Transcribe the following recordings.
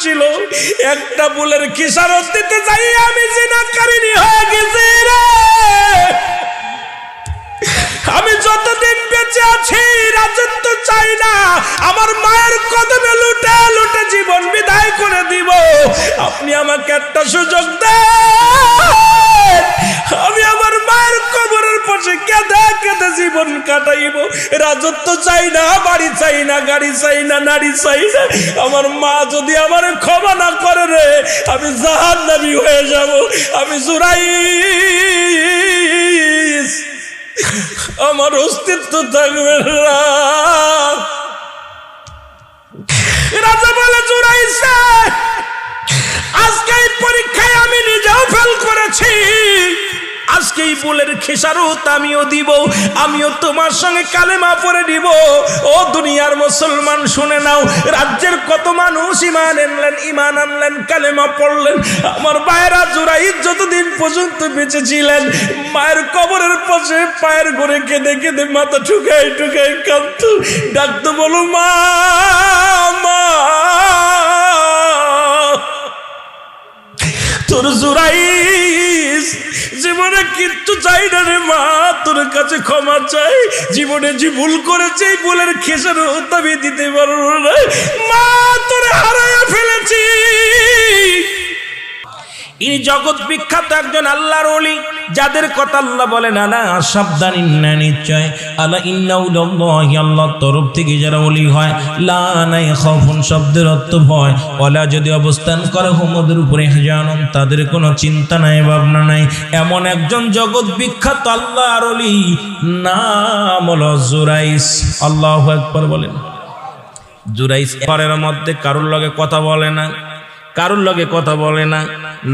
ছিল, একটা ভুলের খেসারত দিতে যাই আমি জিনাকারিনী হয়ে গেছি রে। আমি যতদিন বেঁচে আছি রাজত্ব চাই না, আমার মায়ের কদমে লুটে লুটে জীবন বিদায় করে দিব। আপনি আমাকে একটা সুযোগ দেন, আমি আমার মায়ের কবরের পাশে কেঁদে কেঁদে জীবন কাটাইব। রাজত্ব চাই না, বাড়ি চাই না, গাড়ি চাই না, নারী চাই না। আমার মা যদি আমার ক্ষমা না করে রে, আমি জাহান্নামী হয়ে যাব। আমি জুরাইস, আমার অস্তিত্ব থাকবে না। রাজা বলে, জুরাইস আজকে এই পরীক্ষায় আমি নিজেও ফেল করেছি, আজকে এই ভুলের খেসারত আমিও দিব, আমিও তোমার সঙ্গে কালেমা পড়ে দিব। ও দুনিয়ার মুসলমান শুনে নাও, রাজ্যের কত মানুষ ইমান আনলেন, কালেমা পড়লেন। আমার ভাইয়েরা জুরাইস যতদিন পর্যন্ত বেঁচে ছিলেন, মায়ের কবরের পাশে পায়ের ঘরে কেঁদে কেঁদে মাথা ঠুকাই ঠুকাই কাঁদত, ডাকতো, বলো মা মা। তোর জুরাইস জীবনে কিচ্ছু চাই না রে মা, তোর কাছে ক্ষমা চাই। জীবনে যে ভুল করেছে এই ভুলের খেসারত আমি দিতে পারবো না মা, তোরে হারাইয়া ফেলেছি। ইনি জগৎ বিখ্যাত একজন আল্লাহর ওলি, যাদের কথা আল্লাহ বলেন আলা সাবধান, ইন্না নিশ্চয়, আলা ইন্নাউল্লাহি আল্লাহর তরফ থেকে যারা ওলি হয়, লা নাই খাউফুন শব্দের অর্থ ভয়, ওয়ালা যদি অবস্থান করে হুমদের উপরে হাজানুন তাদের কোনো চিন্তা নাই ভাবনা নাই। এমন একজন জগৎ বিখ্যাত আল্লাহর ওলি, নাম হলো জুরাইস। আল্লাহু আকবার বলেন। জুরাইস ঘরের মধ্যে কারুর লগে কথা বলে না, কারুর লগে কথা বলে না,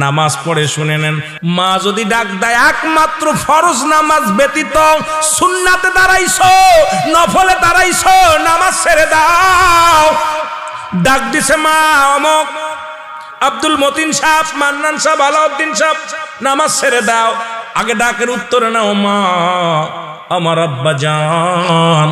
নামাজ পড়ে শুনে নেন। মা যদি ডাক দেয় একমাত্র ফরজ নামাজ ব্যতীত সুন্নাতে দাঁড়াইছো, নফলে দাঁড়াইছো, নামাজ ছেড়ে দাও। ডাক দিছে মা অমক আব্দুল মতিন সাহেব, মান্নান সাহেব, আলাউদ্দিন সাহেব, নামাজ ছেড়ে দাও। আগে ডাকের উত্তর নাও, মা আমার আব্বা জান।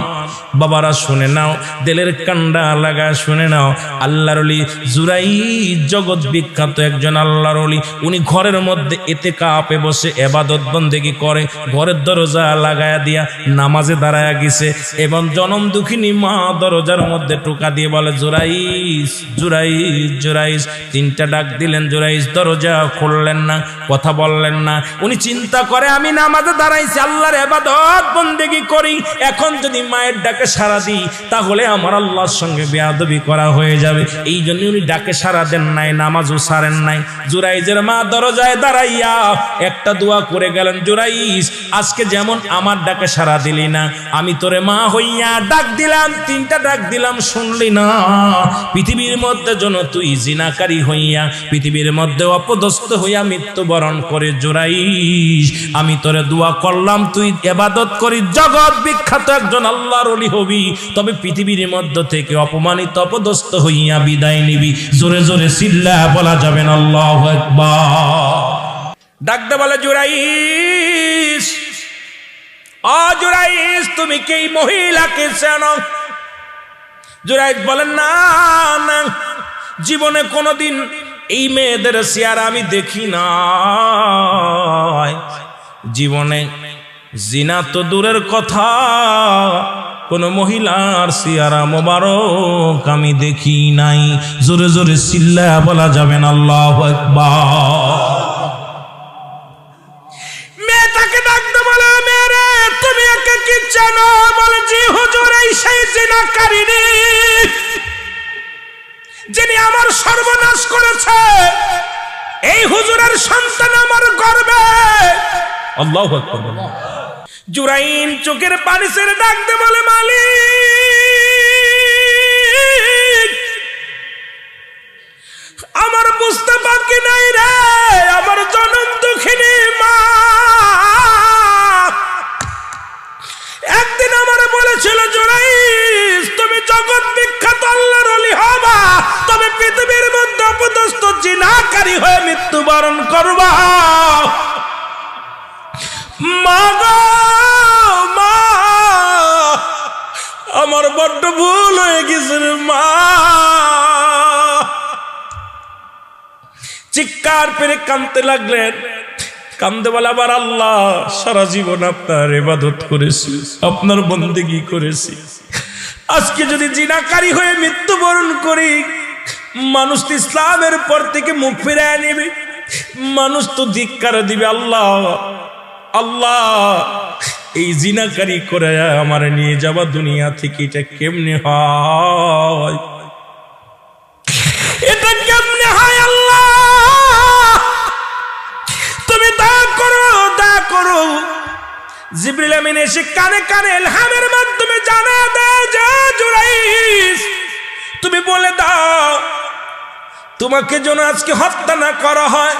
বাবারা শুনে নাও, দিলের কান্ডা লাগা শুনে নাও। আল্লাহর ওলি জুরাইস জগৎ বিখ্যাত একজন আল্লাহর ওলি। উনি ঘরের মধ্যে ইতিকাফে বসে ইবাদত বন্দেগি করে, ঘরের দরজা লাগায়া দিয়া নামাজে দাঁড়ায়া গেছে, এবং জনম দুঃখিনী মা দরজার মধ্যে টোকা দিয়ে বলে, জুরাইস জুরাইস জুরাইস। তিনটা ডাক দিলেন, জুরাইস দরজা খুললেন না, কথা বললেন না। উনি চিন্তা করে, আমি নামাজে দাঁড়াইছি, আল্লাহর ইবাদত বন্দেগি করি, এখন যদি মায়ের ডাকে সাড়া দিই তাহলে আমার আল্লাহর সঙ্গে বেয়াদবি করা হয়ে যাবে। এই জন্য উনি ডাকে সাড়া দেন নাই, নামাজও ছাড়েন নাই। জুরাইজের মা দরজায় দাঁড়াইয়া একটা দোয়া করে গেলেন, জুরাইস আজকে যেমন আমার ডাকে সাড়া দিলি না, আমি তোরে মা হইয়া ডাক দিলাম, তিনটা ডাক দিলাম, শুনলি না। পৃথিবীর মধ্যে যেন তুই জিনাকারী হইয়া, পৃথিবীর মধ্যে অপদস্থ হইয়া মৃত্যুবরণ করে, জুরাইস আমি তোরে দোয়া করলাম, তুই ইবাদত করি, জগৎ বিখ্যাত একজন আল্লাহর ওলি হবি, তবে পৃথিবীর মধ্য থেকে অপমানিত অপদস্থ হইয়া বিদায় নিবি। জোরে জোরে চিল্লা বলা যাবে না আল্লাহু আকবার। ডাকতে বলে, জুরাইস ও জুরাইস, তুমি কি এই মহিলাকে চেনো? জুরাইস বলেন, না না, জীবনে কোনোদিন এই মেয়েদের চেহারা আমি দেখি না, জীবনে জিনা তো দূরের কথা, কোন মহিলার চেহারা মোবারক আমি দেখি নাই। জোরে জোরে চিল্লা বলা যাবেন আল্লাহু আকবার। মেয়েটাকে ডাকতে বলে, মেয়েরে তুমি একে কি জানো? বলে, জি হুজুর, এই সেই জিনাকারিনী যিনি আমার সর্বনাশ করেছে, এই হুজুরের সন্তান আমার গর্বে। আল্লাহু আকবার। জুরাইন চোখের পানি ছেড়ে ডাকতে বলে, মালিক আমার বুঝতে বাকি নাই রে, আমার জনম দুঃখিনী মা একদিন আমার বলেছিল, জুরাইস তুমি জগৎ বিখ্যাত আল্লাহর ওলি হবা, তবে পৃথিবীর মধ্যে অপদস্থ জিনাকারী হয়ে মৃত্যুবরণ করবা। মা গো মা, আমার বড্ড ভুল হয়ে গেছে রে মা। চিৎকার পেরে কাঁদতে লাগলেন। কান্দে বলে, আবার আল্লাহ, সারা জীবন আপনার ইবাদত করেছি, আপনার বন্দেগী করেছি, আজকে যদি জিনাকারী হয়ে মৃত্যুবরণ করি, মানুষ তো ইসলামের পর থেকে মুখ ফিরিয়ে নেবে, মানুষ তো ধিক্কার দিবে। আল্লাহ আল্লাহ, এই জিনাকারী করে আমার নিয়ে যাওয়া দুনিয়া থেকে এটা কেমনে হয়, এটা কেমনে হয়? আল্লাহ তুমি দয়া করো, দয়া করো। জিবরিল আমিন এসে কানে কানে ইলহামের মাধ্যমে জানা দেয় যে জুরাইস, তুমি বলে দাও তোমাকে যেন আজকে হত্যা না করা হয়,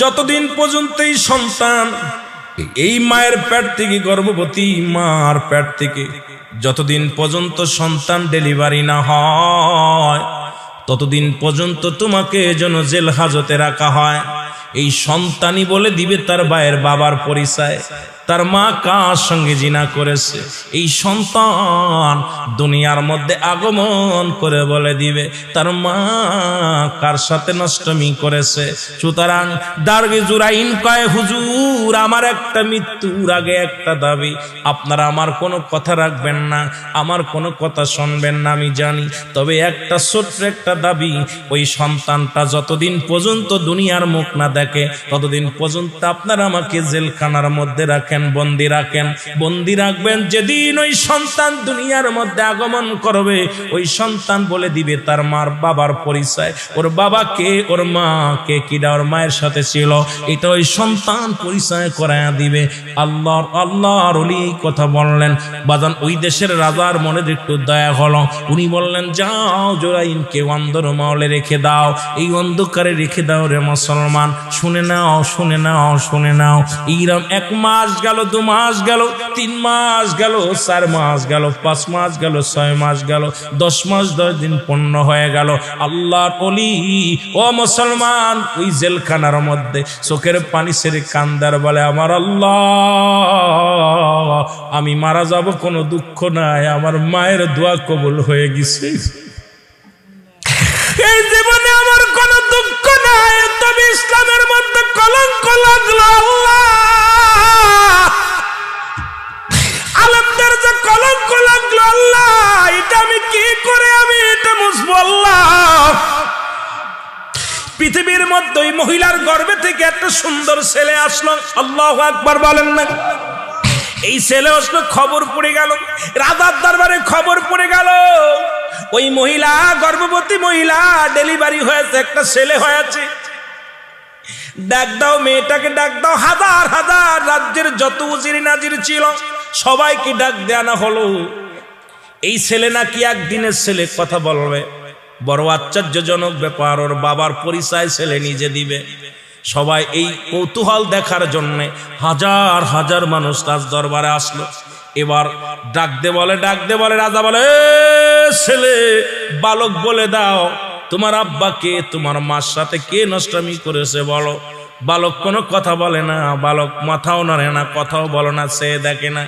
যতদিন পর্যন্ত এই সন্তান এই মায়ের পেট থেকে, গর্ভবতী মার পেট থেকে যতদিন পর্যন্ত সন্তান ডেলিভারি না হয়, ততদিন পর্যন্ত তোমাকে যেন জেল হাজতে রাখা হয়। এই সন্তানই বলে দিবে তার ভাইয়ের বাবার পরিচয়, তার মা কার সঙ্গে জিনা করেছে। এই সন্তান দুনিয়ার মধ্যে আগমন করে বলে দিবে তার মা কার সাথে নষ্টমী করেছে। সুতরাং দারগে জুরাইন কয়, হুজুর আমার একটা মৃত্যুর আগে একটা দাবি, আপনারা আমার কোনো কথা রাখবেন না, আমার কোনো কথা শুনবেন না আমি জানি, তবে একটা ছোট্ট একটা দাবি, ওই সন্তানটা যতদিন পর্যন্ত দুনিয়ার মুখ না দেখে ততদিন পর্যন্ত আপনারা আমাকে জেলখানার মধ্যে রাখেন, বন্দি রাখেন, বন্দি রাখবেন। যেদিন ওই সন্তান দুনিয়ার মধ্যে আগমন করবে, ওই সন্তান বলে দিবে তার মার বাবার পরিচয়, ওর বাবাকে, ওর মাকে কিডা ওর মায়ের সাথে ছিল, এটা ওই সন্তান পরিচয় করায়া দিবে। আল্লাহর ওলি কথা বললেন। বাজান ওই দেশের রাজার মনে একটু দয়া হলো, উনি বললেন, যাও জুরাইনকে অন্ধর মহলে রেখে দাও, এই অন্ধকারে রেখে দাও রে মুসলমান। শুনে নাও, শুনে নাও, শুনে নাও। এইরকম 1 মাস গেল, 2 মাস গেল, 3 মাস গেল, 4 মাস গেল, 5 মাস গেল, 6 মাস গেল, 10 মাস 10 দিন পূর্ণ হয়ে গেল। আল্লাহর ওলি ও মুসলমান ওই জেলখানার মধ্যে চোখের পানি ছেড়ে কান্দার বলে, আমার আল্লাহ, আমি মারা যাব কোনো দুঃখ নাই, আমার মায়ের দোয়া কবুল হয়ে গেছে, এই জীবনে আমার কোনো দুঃখ নাই, তবে ইসলামের মধ্যে কলঙ্ক লাগলো। আল্লাহ, আলেমদের যে কলঙ্ক লাগলো, আল্লাহ এটা আমি কি করে আমি এটা মুছবো? আল্লাহ, পৃথিবীর মধ্যে ওই মহিলার গর্ভে থেকে একটা সুন্দর ছেলে আসলো, আল্লাহু আকবার বলেন না। এই ছেলে আসলো, খবর পড়ে গেল, রাজার দরবারে খবর পড়ে গেল, ওই মহিলা গর্ভবতী মহিলা, ডেলিভারি হয়েছে, একটা ছেলে হয়েছে। ডাক দাও মেয়েটাকে, ডাক দাও। হাজার হাজার রাজ্যের যত উজির নাজির ছিল সবাইকে ডাক দেওয়া হলো। এই ছেলে নাকি একদিনের ছেলে, কথা বলবে, বড় আশ্চর্যজনক ব্যাপার, ওর বাবার পরিচয় ছেলে নিজে দিবে। সবাই এই কৌতূহল দেখার জন্য হাজার হাজার মানুষ রাজ দরবারে আসলো। এবার ডাকতে বলে, ডাকতে বলে, রাজা বলে, ছেলে বালক বলে দাও তোমার আব্বাকে, তোমার মার সাথে কে নষ্টামি করেছে বলো। বালক কোনো কথা বলে না, বালক মাথাও নাড়ে না, কথাও বলে না, সে দেখে না।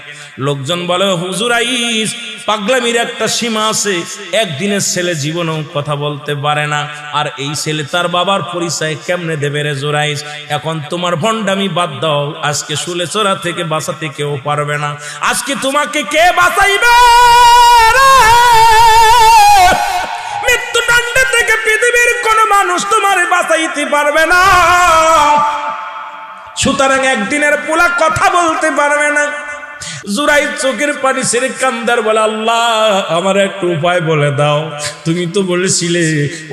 লোকজন বলে, হুজুর আইস, পাগলামির একটা সীমা আছে, একদিনের ছেলে জীবনেও কথা বলতে পারে না, আর এই ছেলে তার বাবার পরিচয় কেমনে দেবে রে জুরাইস? এখন তোমার ভণ্ডামি বাদ দাও, আজকে শুলেচোরা থেকে বাঁচাতে কেউ পারবে না, আজকে তোমাকে কে বাঁচাইবে? মৃত্যুদণ্ড থেকে পৃথিবীর কোন মানুষ তোমার বাঁচাইতে পারবে না। সুতরাং একদিনের পোলা কথা বলতে পারবে না। জুরাইদ চোখের পানি ছেড়ে কান্দার বলে, আল্লাহ আমার একটু উপায় বলে দাও, তুমি তো বলেছিলে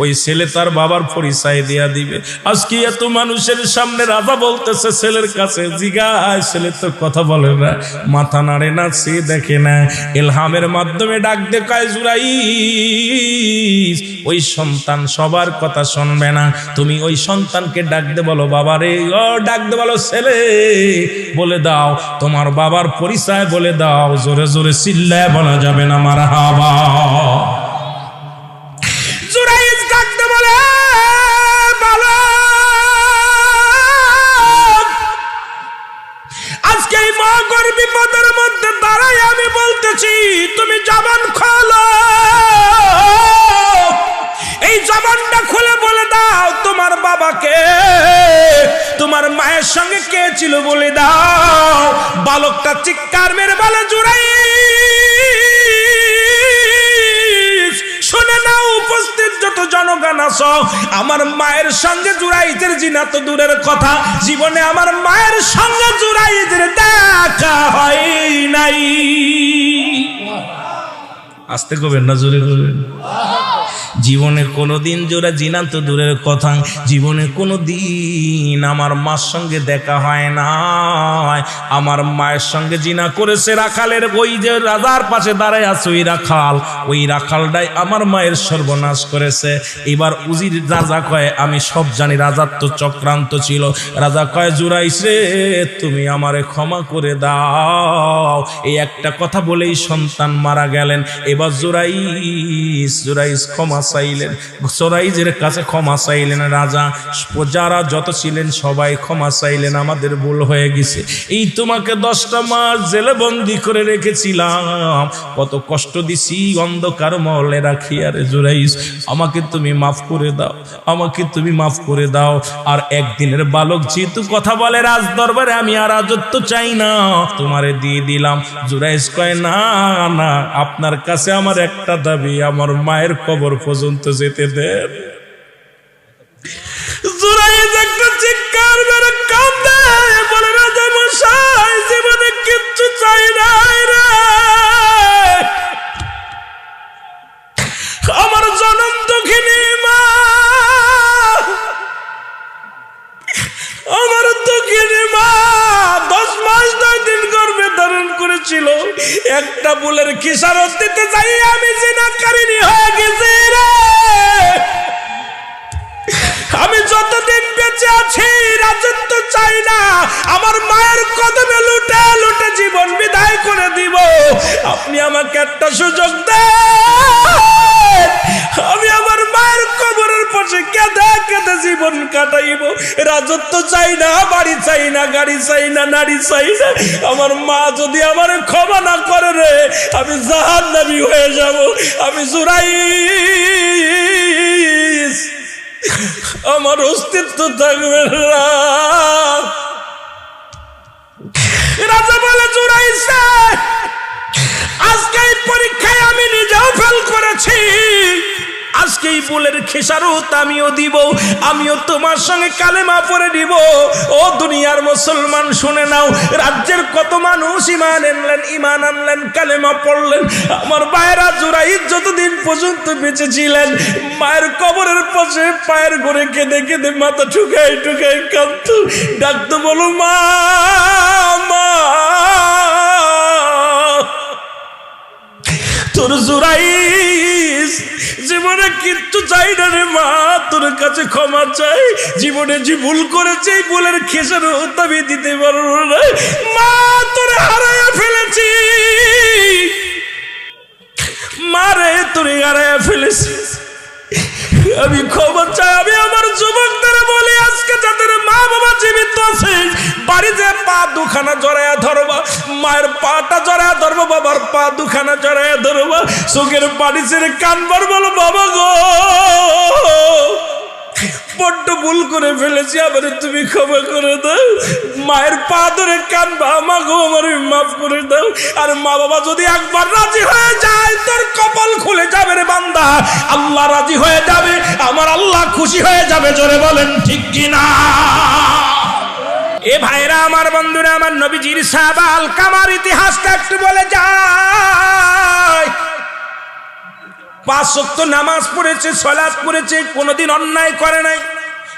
ওই ছেলে তার বাবার পরিচয় দিয়া দিবে। আজকে এত মানুষের সামনে রাজা বলতেছে ছেলের কাছে জিগায়, ছেলে তো কথা বলে না, মাথা নাড়ে না, সে দেখে না। ইলহামের মাধ্যমে ডাক দেখায়, জুরাইদ ওই সন্তান সবার কথা শুনবে না, তুমি ওই সন্তানকে ডাক দে, বলো বাবা রে, ও ডাক দে, বলো ছেলে বলে দাও তোমার বাবার পরিচয় বলে দাও। জোরে জোরে চিল্লায় বলা যাবে না মারহাবা। জুরাইদ ডাকতে বলে, আজকে এই মহাগর বিপদের মধ্যে দাঁড়াই আমি বলতেছি, তুমি জবান খোলো, এই জবানটা খুলে বলে দাও তোমার বাবাকে, তোমার মায়ের সঙ্গে কে ছিল বলে দাও। বালকটা চিৎকার মেরে বলে, জুরাইজ শুনে নাও, উপস্থিত যত জনগণ আছো, আমার মায়ের সঙ্গে জুরাইজের জিনা তো দূরের কথা, জীবনে আমার মায়ের সঙ্গে জুরাইজের দেখা হয় নাই। আস্তে করবেন না, জোরে করবেন। জীবনে কোনোদিন জোড়া জিনা তো দূরের কথা, জীবনে কোনোদিন আমার মার সঙ্গে দেখা হয় না। আমার মায়ের সঙ্গে জিনা করেছে রাখালের, ওই যে রাজার পাশে দাঁড়ায় আছে ওই রাখালটাই আমার মায়ের সর্বনাশ করেছে। এবার উজির রাজা কয়, আমি সব জানি, রাজার তো চক্রান্ত ছিল। রাজা কয়, জুরাইস রে, তুমি আমারে ক্ষমা করে দাও। এই একটা কথা বলেই সন্তান মারা গেলেন। এবার জুরাইস ক্ষমা চাইলেন, জুরাইজের কাছে ক্ষমা চাইলেন। রাজা যারা যত ছিলেন সবাই ক্ষমা চাইলেন, আমাদের ভুল হয়ে গেছে, এই তোমাকে 10টা মাস জেলে বন্দি করে রেখেছিলাম, কত কষ্ট দিছি, অন্ধকার মহলে রাখি। আরে জুরাইজ, আমাকে তুমি মাফ করে দাও, আমাকে তুমি মাফ করে দাও। আর একদিনের বালক যেহেতু কথা বলে রাজ দরবারে, আমি আর রাজত্ব চাই না, তোমারে দিয়ে দিলাম। জুরাইজ কয়, না না, আপনার কাছে আমার একটা দাবি, আমার মায়ের কবর পর্যন্ত যেতে দেন। জুরাইজ একটা চিৎকার মেরে কাঁদে, বলে, রাজা মশাই, জীবনে কিচ্ছু চাই নাই রে, আমার জনম দুঃখিনী মা, আমার দুঃখিনী মা 10 মাস 9 দিন গর্ভে ধারণ করেছিল, একটা বুলের খিসারত দিতে যাই আমি জিনাকারিনী হয়ে গেছি রে। আমি যতদিন বেঁচে আছি রাজত্ব চাই না, আমার মায়ের কদমে লুটে লুটে জীবন বিদায় করে দিব। আপনি আমাকে একটা সুযোগ দেন, আমি আমার মায়ের কবরের পাশে কেঁদে কেঁদে জীবন কাটাইব। রাজত্ব চাই না, বাড়ি চাই না, গাড়ি চাই না, নারী চাই না। আমার মা যদি আমার ক্ষমা না করে রে, আমি জাহান্নামী হয়ে যাব। আমি জুরাইজ, আমার অস্তিত্ব থাকবে না। রাজা বলে, জুরাইজ, আজকে এই পরীক্ষায় আমি নিজেও ফেল করেছি, আজকে এই বুলের খেসারত আমিও দিব, আমিও তোমার সঙ্গে কালেমা পড়ে দিব। ও দুনিয়ার মুসলমান শুনে নাও, রাজ্যের কত মানুষ ইমান আনলেন, কালেমা পড়লেন। আমার ভাইরা জুরাইজ যতদিন পর্যন্ত বেঁচে ছিলেন, মায়ের কবরের পাশে পায়ের ঘরে কেঁদে কেঁদে মাথা ঠুকাই ঠুকাই কাঁদত, ডাকতো, বলো মা মা। তোর জুরাইজ জীবনে কিচ্ছু চাই না রে মা, তোর কাছে ক্ষমা চাই, জীবনে যে ভুল করেছে এই ভুলের খেসারত আমি দিতে পারবো না মা, তোরে হারাইয়া ফেলেছি মারে, তোরে হারাইয়া ফেলেছি, আমি ক্ষমা চাই। আমি আমার যুবকদের বলি, আজকে যাদের মা বাবা জীবিত আছে, বাড়িতে পা দুখানা জড়াইয়া ধরবা, মায়ের পাটা জড়াইয়া ধরবো, বাবার পা দুখানা জড়াইয়া ধরবা, চোখের পানি ছেড়ে কানবার, বলো, বাবা গো, বড্ড ভুল করে ফেলেছি, আমার তুমি ক্ষমা করে দাও। মায়ের পা ধরে কানবা, মা গো, আমার মাফ করে দাও। আর মা বাবা যদি একবার রাজি হয়ে যায়, তোর কপাল খুলে যাবে রে বান্দা, আল্লাহ রাজি হয়ে যাবে, আমার আল্লাহ খুশি হয়ে যাবে। জোরে বলেন ঠিক কিনা? এ ভাইরা আমার, বন্ধুরা আমার, নবীজির সাহাবা আলকামার ইতিহাসটা একটু বলে যায়। 5 ওয়াক্ত নামাজ পড়েছে, সালাত পড়েছে, কোনোদিন অন্যায় করে নাই,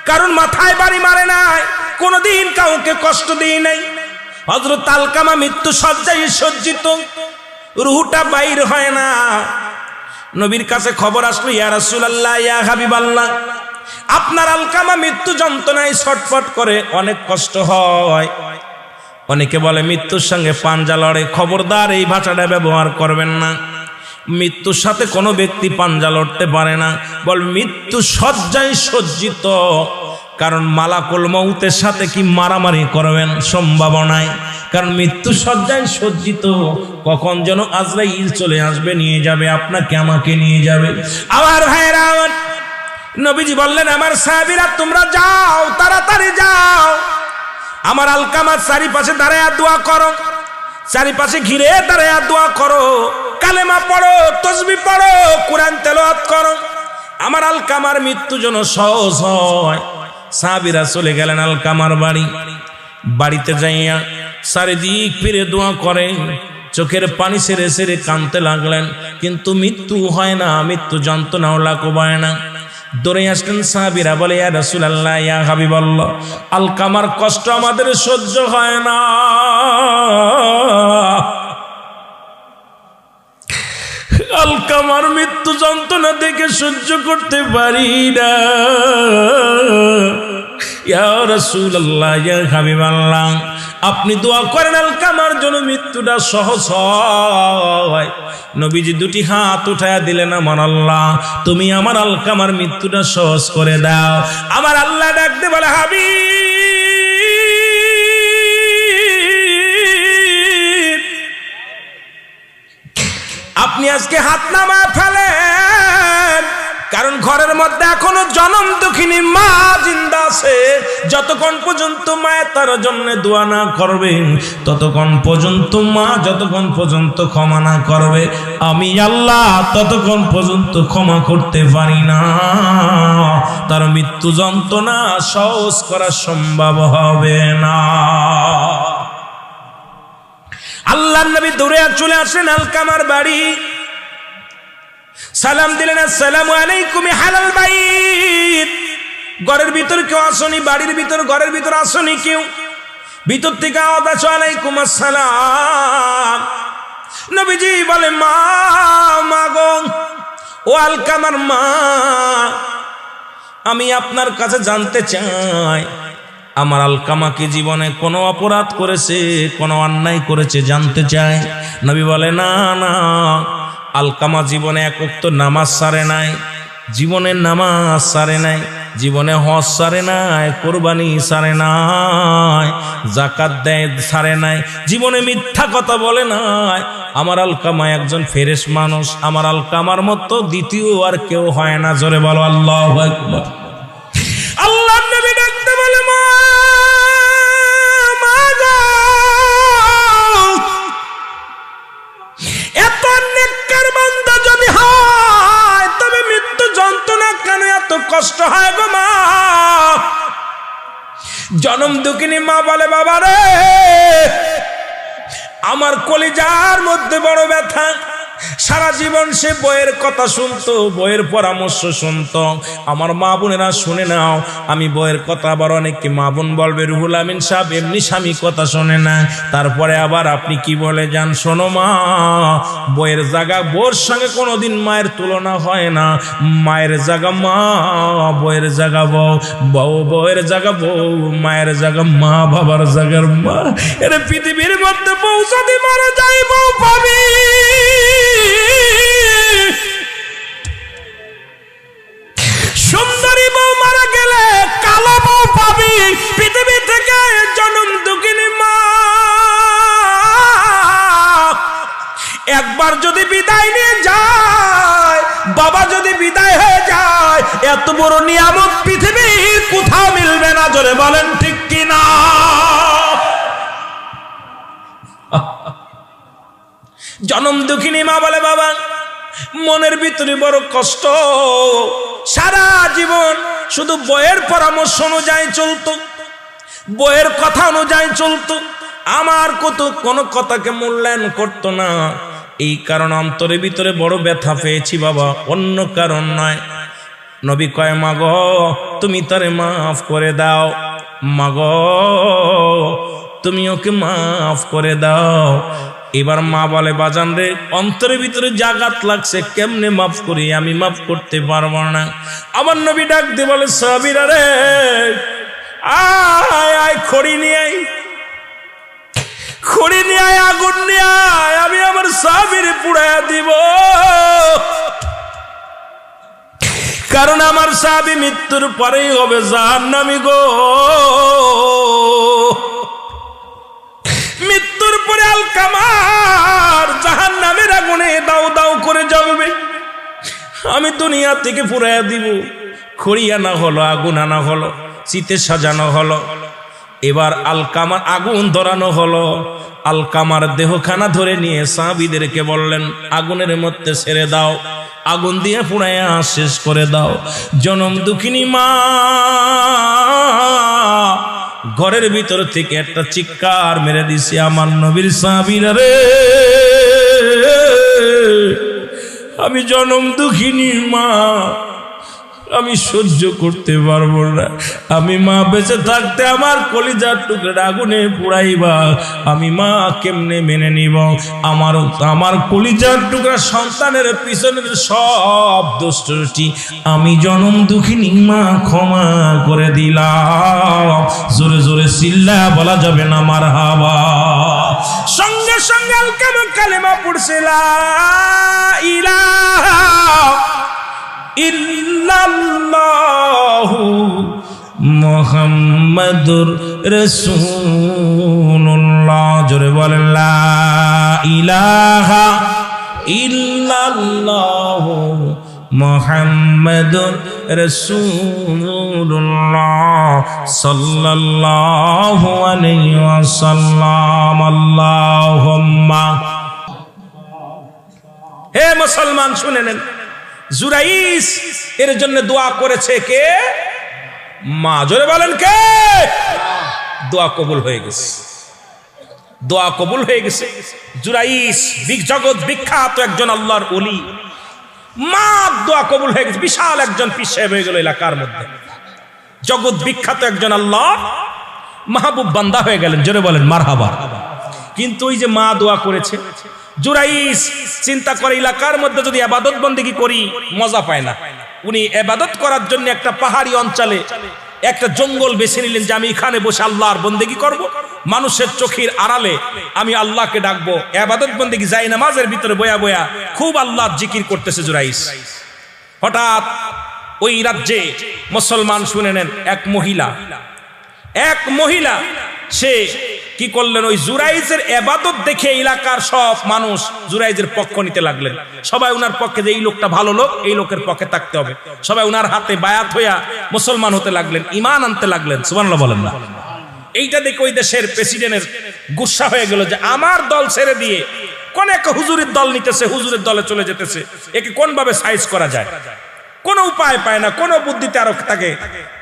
কারণ মাথায় বাড়ি মারে নাই, কোনোদিন কাউকে কষ্ট দিয়ে নাই। হযরত আলকামা মৃত্যু শয্যায় সজ্জিত, রূহটা বাইর হয় না। নবীর কাছে খবর আসলো, ইয়া রাসূলুল্লাহ, ইয়া হাবিবাল্লাহ, আপনার আলকামা মৃত্যু যন্ত্রণায় ছটফট করে, অনেক কষ্ট হয়। অনেকে বলে মৃত্যুর সঙ্গে পাঞ্জা লড়ে, খবরদার এই ভাষাটা ব্যবহার করবেন না। মৃত্যুর সাথে কোনো ব্যক্তি পাঞ্জা লড়তে পারে না, বল মৃত্যু শয্যায় সজ্জিত, কারণ মালাকুল মউতের সাথে কি মারামারি করবেন? সম্ভাবনায়, কারণ মৃত্যু শয্যায় সজ্জিত, কখন যেন আজরাইল চলে আসবে, নিয়ে যাবে আপনাকে, আমাকে নিয়ে যাবে। আমার ভাইরা আমার, নবীজি বললেন, আমার সাহাবীরা তোমরা যাও, তাড়াতাড়ি যাও, আমার আলকামার চারিপাশে দাঁড়ায়া দোয়া করো, চারিপাশে ঘিরে দাঁড়ায়া দোয়া করো, কালেমা পড়ো, তাসবিহ পড়ো, কোরআন তেলাওয়াত করো, আমার আলকামার মৃত্যু যেন সহজ হয়। সাহাবীরা চলে গেলেন আলকামার বাড়িতে যাইয়া চারিদিক ফিরে দোয়া করে, চোখের পানি ছেড়ে ছেড়ে কাঁদতে লাগলেন, কিন্তু মৃত্যু হয় না, মৃত্যু যন্ত্রণাও লাঘবায় না। দৌড়ে আসলেন সাহাবীরা, বলে ইয়া রাসূলুল্লাহ, ইয়া হাবিবাল্লাহ, আলকামার কষ্ট আমাদের সহ্য হয় না, আলকামার মৃত্যু যন্ত্রণা দেখে সহ্য করতে পারি না, ইয়া রাসূলুল্লাহ, ইয়া হাবিবাল্লাহ, আপনি দোয়া করেন আলকামার জন্য মৃত্যুটা সহজ হয়। নবীজি দুটি হাত উঠায়া দিলেন, আমার আল্লাহ, তুমি আমার আলকামার মৃত্যুটা সহজ করে দাও। আমার আল্লাহ ডাকতে বলে, হাবিব, আপনি আজকে হাত নামা ফেলেন, কারণ ঘরের মধ্যে এখনো জনম দুঃখিনী মা জিন্দা আছে। যতক্ষণ পর্যন্ত মায়ের তার জন্য দোয়া না করবে, ততক্ষণ পর্যন্ত মা যতক্ষণ পর্যন্ত ক্ষমা না করবে, আমি আল্লাহ ততক্ষণ পর্যন্ত ক্ষমা করতে পারি না, তার মৃত্যু যন্ত্রণা সহজ করা সম্ভব হবে না। আল্লাহর নবী দৌড়ে চলে আসেন আলকামার বাড়ি, সালাম দিলেন, আসসালামু আলাইকুম হালাল বাইত। ঘরের ভিতর কেউ আসনি, বাড়ির ভিতর ঘরের ভিতর আসনি কেউ, ভিতর থেকে আওয়াজ আসে, আলাইকুম আসসালাম। নবীজি বলে, মা, মা গো, ও আলকামার মা, আমি আপনার কাছে জানতে চাই, আমার আলকামা কি জীবনে কোনো অপরাধ করেছে, কোনো অন্যায় করেছে, জানতে চাই। নবী বলে, না না, আলকামা জীবনে এক ওয়াক্ত নামাজ সারে নাই, জীবনে নামাজ সারে নাই, জীবনে হজ সারে নাই, কোরবানি সারে নাই, যাকাত দেয় সারে নাই, জীবনে মিথ্যা কথা বলে নাই। আমার আলকামা একজন ফেরেশ মানুষ, আমার আলকামার মতো দ্বিতীয় আর কেউ হয় না। জোরে বলো আল্লাহু আকবার। আল্লাহর নবী ডাকতে বলে, মা, মা গো, এত নেককার বান্দা যদি হয়, তবে মৃত্যু যন্ত্রণা কেন এত কষ্ট হয় গো মা? জনম দুঃখিনী মা বলে, বাবা রে, আমার কলিজার মধ্যে বড় ব্যথা। সারা জীবন সে বইয়ের কথা শুনতো, বইয়ের পরামর্শ শুনতো। আমার মা বোনেরা শুনে নাও, আমি বইয়ের কথা আবার অনেককে মা বোন বলবে, রুহুল আমিন সাহেব এমনি স্বামী কথা শোনে না, তারপরে আবার আপনি কি বলে যান। শোনো মা, বইয়ের জায়গা বোর সঙ্গে কোনোদিন মায়ের তুলনা হয় না। মায়ের জায়গা মা, বইয়ের জায়গা বউ, বউ বউয়ের জায়গা বউ, মায়ের জায়গা মা, বাবার জায়গার মা। এটা পৃথিবীর মধ্যে বউ যদি মারা যায়, বউ পাবি। সুন্দরী বউ মারা গেলে কালো বউ পাবি। পৃথিবী থেকে জনম দুঃখিনী মা একবার যদি বিদায় নিয়ে যায়, বাবা যদি বিদায় হয়ে যায়, এত বড় নিয়ামত পৃথিবীর কোথাও মিলবে না। জোরে বলেন ঠিক কিনা? জনম দুঃখিনী মা বলে, বাবা, মনের ভিতরে বড় কষ্ট, সারা জীবন শুধু বইয়ের পরামর্শ অনুযায়ী চলতো, বইয়ের কথা অনুযায়ী চলতো, আমার কোনো কথাকে মূল্যায়ন করতো না। এই কারণে অন্তরের ভিতরে বড় ব্যথা পেয়েছি বাবা, অন্য কারণ নয়। নবী কয়, মা গো, তুমি তারে মাফ করে দাও, মা গো, তুমি ওকে মাফ করে দাও। এবার মা বলে, বাজান রে, অন্তরের ভিতরে জাগাত লাগছে, কেমনে মাফ করি, আমি মাফ করতে পারবো না। আমার নবী ডাক দিয়ে বলে, সাহাবীরা রে, আয় আয়, খড়ি নিয়ে আয়, খড়ি নিয়ে আয়, আগুন নিয়ে আয়, আমি আমার সাহাবীর পুড়াইয়া দিব। কারণ আমার সাহাবী মৃত্যুর পরেই হবে জাহান্নামী গো। মৃত্যুর পরে আলকামার জাহান্নামের আগুনে দাউ দাউ করে জ্বলবে। আমি দুনিয়া থেকে পুরাইয়া দিব, খড়ি আনা হলো, আগুন আনা হলো, চিতে সাজানো হলো। এবার আলকামার আগুন ধরানো হলো। আলকামার দেহখানা ধরে নিয়ে সাহাবীদেরকে বললেন, আগুনের মধ্যে ছেড়ে দাও, আগুন দিয়ে পুড়াইয়া শেষ করে দাও। জনম দুঃখিনী মা ঘরের ভিতর থেকে একটা চিৎকার মেরে দিছে, আমার নবীর সাহাবীরা রে, আমি জনম দুঃখিনী মা, আমি সহ্য করতে পারবো না। আমি মা বেঁচে থাকতে আমার কলিজার টুকরা আগুনে পুড়াইবা, আমি মা কেমনে মেনে নিব? আমার কলিজার টুকরা সন্তানের পিছনের সব দোষ ত্রুটি আমি জনম দুঃখিনী মা ক্ষমা করে দিলাম। জোরে জোরে চিল্লা বলা যাবে না মারহাবা। সঙ্গে সঙ্গে আলকামা কালেমা পড়ছে, লা ইলাহা ইল্লাল্লাহু মুহাম্মাদুর রাসূলুল্লাহ। জোরে বলেন, লা ইলাহা ইল্লাল্লাহু মুহাম্মাদুর রাসূলুল্লাহ সাল্লাল্লাহু আলাইহি ওয়াসাল্লাম। আল্লাহুম্মা। হে মুসলমান শুনে নেন, জুরাইস এর জন্য দোয়া করেছে কে? মা। জোরে বলেন কে? দোয়া কবুল হয়ে গেছে, দোয়া কবুল হয়ে গেছে। জুরাইস জগৎ বিখ্যাত একজন আল্লাহর ওলি, মা দোয়া কবুল হয়ে গেছে, বিশাল একজন পীর সাহেব হয়ে গেল এলাকার মধ্যে, জগৎ বিখ্যাত একজন আল্লাহ মাহবুব বান্দা হয়ে গেলেন। জোরে বলেন মারহাবা। কিন্তু ওই যে মা দোয়া করেছে, জুরাইস চিন্তা করে এলাকার মধ্যে যদি ইবাদত বন্দেগী করি মজা পায় না। উনি ইবাদত করার জন্য একটা পাহাড়ি অঞ্চলে একটা জঙ্গল বেছে নিলেন যে আমি এখানে বসে আল্লাহর বন্দেগী করব, মানুষের চোখের আড়ালে আমি আল্লাহকে ডাকবো। ইবাদত বন্দেগী যাই নামাজের ভিতরে বয়া বয়া খুব আল্লাহর জিকির করতেছে জুরাইস। হঠাৎ ওই রাজ্যে মুসলমান শুনে নেন, এক মহিলা সে কি করলেন, ওই জুরাইজের ইবাদত দেখে এলাকার সব মানুষ জুরাইজের পক্ষ নিতে লাগলেন। সবাই উনার পক্ষে, যে এই লোকটা ভালো লোক, এই লোকের পক্ষে থাকতে হবে। সবাই উনার হাতে বায়াত হইয়া মুসলমান হতে লাগলেন, ঈমান আনতে লাগলেন। সুবহানাল্লাহ বলেন না। এইটা দেখে ওই দেশের প্রেসিডেন্টের গুসা হয়ে গেল যে আমার দল ছেড়ে দিয়ে কোন এক হুজুরের দল নিতেছে, হুজুরের দলে চলে যেতেছে, একে কোন ভাবে সাইজ করা যায়? কোন উপায় পায় না, কোন বুদ্ধিতে আরো তাকে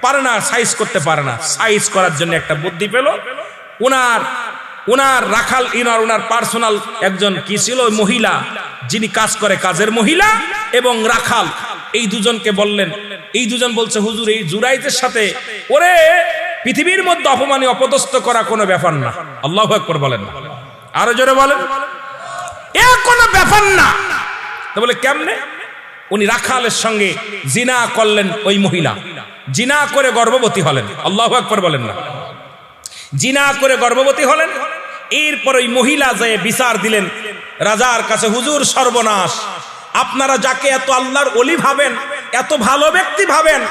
পারে না, সাইজ করতে পারে না। সাইজ করার জন্য একটা বুদ্ধি পেল। উনার রাখাল, উনার পার্সোনাল একজন কি ছিল, মহিলা যিনি কাজ করে, কাজের মহিলা এবং রাখাল, এই দুজনকে বললেন। এই দুজন বলছে, হুজুর এই জুরাইজের সাথে ওরে পৃথিবীর মধ্যে অপমানে অপদস্থ করা কোনো ব্যাপার না। আল্লাহু আকবার বলেন, আরো জোরে বলেন, এ কোনো ব্যাপার না। তো বলে কেমনে? উনি রাখালের সঙ্গে জিনা করলেন, ওই মহিলা জিনা করে গর্ভবতী হলেন। আল্লাহু আকবার বলেন না। জিনা করে গর্ভবতী হলেন। এরপর ওই মহিলা যায় বিচার দিলেন রাজার কাছে, হুজুর সর্বনাশ, আপনারা যাকে এত আল্লাহর ওলি ভাবেন, এত ভালো ব্যক্তি ভাবেন,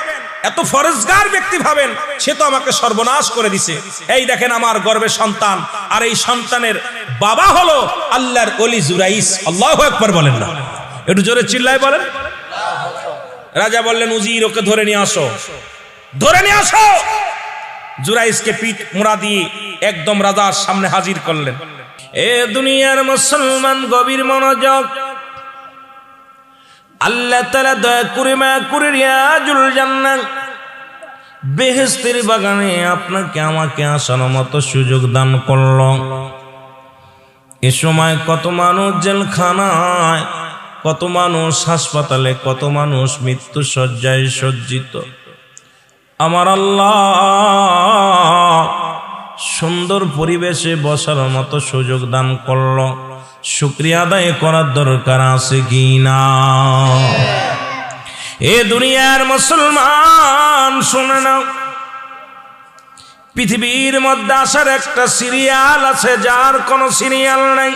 এত ফরজগার ব্যক্তি ভাবেন, সে তো আমাকে সর্বনাশ করে দিছে। এই দেখেন আমার গর্ভে সন্তান, আর এই সন্তানের বাবা হলো আল্লাহর ওলি জুরাইস। আল্লাহু আকবার বলেন না, একটু জোরে চিল্লায় বলেন। রাজা বললেন, উজির ওকে ধরে নিয়ে আসো, ধরে নিয়ে আসো। জুরাইসকে পিঠ মোড়া দিয়ে একদম রাজার সামনে হাজির করলেন। এ দুনিয়ার মুসলমান গভীর মনোযোগ, আল্লাহ তাআলা দয়া করে মায়া করে রিয়াজুল জান্নাত বেহেশতের বাগানে আপনাকে আমাকে আসার মতো সুযোগ দান করল। এ সময় কত মানুষ জেলখানায়, কত মানুষ হাসপাতালে, কত মানুষ মৃত্যু শয্যায় সজ্জিত। আমার আল্লাহ সুন্দর পরিবেশে বসার মতো সুযোগ দান করল। শুকরিয়া আদায় করার দরকার আছে কি না? এ দুনিয়ার মুসলমান শুনে নাও, পৃথিবীর মধ্যে আসার একটা সিরিয়াল আছে, যার কোনো সিরিয়াল নাই।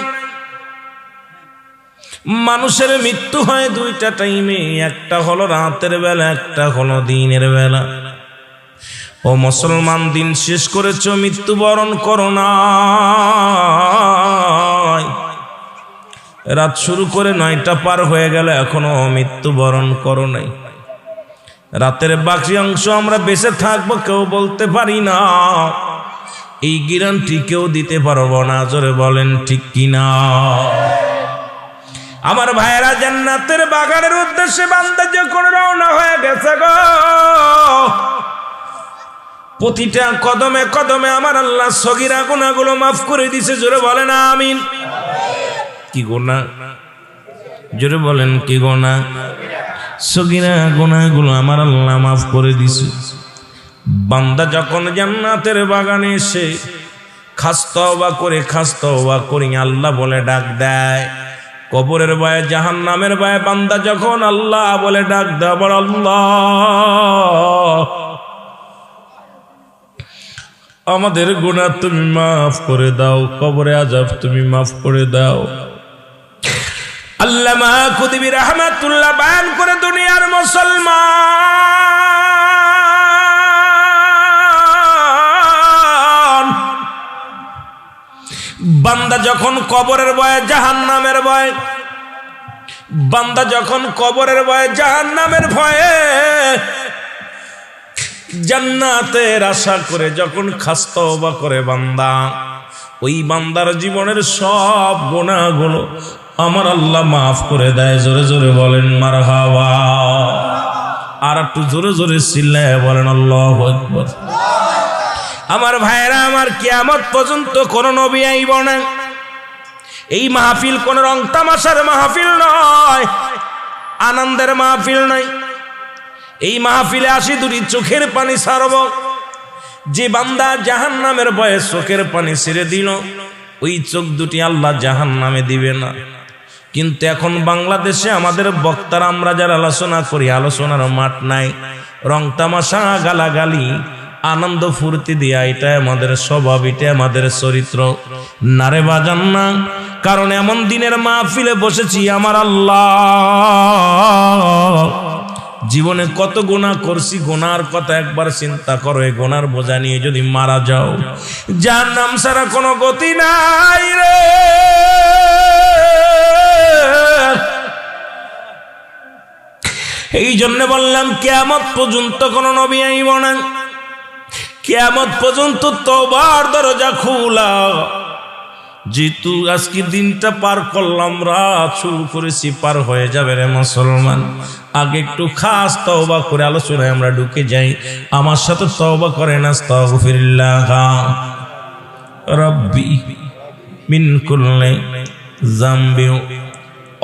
মানুষের মৃত্যু হয় দুইটা টাইমে, একটা হলো রাতের বেলা, একটা হলো দিনের বেলা। ও মুসলমান, দিন শেষ করেছ, মৃত্যুবরণ করো না। রাত শুরু করে 9টা পার হয়ে গেল, এখনো মৃত্যুবরণ করো নাই। রাতের বাকি অংশ আমরা বেঁচে থাকবো কেউ বলতে পারি না, এই গ্যারান্টি কেউ দিতে পারবো না। জোরে বলেন ঠিক কিনা? আমার ভাইয়েরা, জান্নাতের বাগানের উদ্দেশ্যে বান্দা যখন রওনা হয়ে গেছে গো, প্রতিটা কদমে কদমে আমার আল্লাহ সগীরা গুনাহগুলো মাফ করে দিছে। জোরে বলেন আমিন। কি গুনাহ? জোরে বলেন কি গুনাহ? সগীরা গুনাহগুলো আমার আল্লাহ মাফ করে দিছে। বান্দা যখন জান্নাতের বাগানে এসে খাস তওবা করে আল্লাহ বলে ডাক দেয়, কবরের ভয়ে জাহান্নামের ভয়ে বান্দা যখন আল্লাহ বলে ডাক দেয়, বল আল্লাহ আমাদের গুনাহ তুমি মাফ করে দাও, কবরে আযাব তুমি মাফ করে দাও। আল্লামা কুতুবী রাহমাতুল্লাহ বয়ান করে, দুনিয়ার মুসলমান বান্দা যখন কবরের ভয়ে জাহান্নামের ভয়ে, বান্দা যখন কবরের ভয়ে জাহান্নামের ভয়ে জান্নাতের আশা করে যখন খাস তওবা করে বান্দা, ওই বান্দার জীবনের সব গুনাহগুলো আমার আল্লাহ মাফ করে দেয়। জোরে জোরে বলেন মারহাবা। আর একটু জোরে জোরে চিল্লায় বলেন আল্লাহু আকবার। আমার ভাইরা আমার, কিয়ামত পর্যন্ত কোন নবী আইব না। এই মাহফিল কোন রং তামাশার মাহফিল নয়, আনন্দের মাহফিল নয়। এই মাহফিলে আসি দুটি চোখের পানি ছাড়ব। যে বান্দা জাহান্নামের ভয়ে চোখের পানি ছেড়ে দিল, ওই চোখ দুটি আল্লাহ জাহান্নামে দিবে না। কিন্তু এখন বাংলাদেশে আমাদের বক্তারা, আমরা যারা আলোচনা করি, আলোচনার মাঠ নাই, রং তামাশা গালাগালি আনন্দ ফুর্তি দিয়া, এটা আমাদের স্বভাব, এটা আমাদের চরিত্র। নারে বাজান না, কারণ এমন দিনের মাহফিলে বসেছি আমার আল্লাহ জীবনে কত গুনাহ করছি, গুনার কথা একবার চিন্তা করো। এই গুনার বোঝা নিয়ে যদি মারা যাও, জাহান্নাম ছাড়া কোনো গতি নাই রে। এই জন্য বললাম কিয়ামত পর্যন্ত কোন নবী আইব না। কিয়ামত পর্যন্ত তওবার দরজা খোলা। যেহেতু আজকে দিনটা পার করলাম, রাত শুরু করেছি, পার হয়ে যাবে রে মুসলমান। আগে একটু খাস তওবা করে আলোচনায় আমরা ঢুকে যাই। আমার সাথে তওবা করেন, আস্তাগফিরুল্লাহ রাব্বি মিন কুল্লি যামবি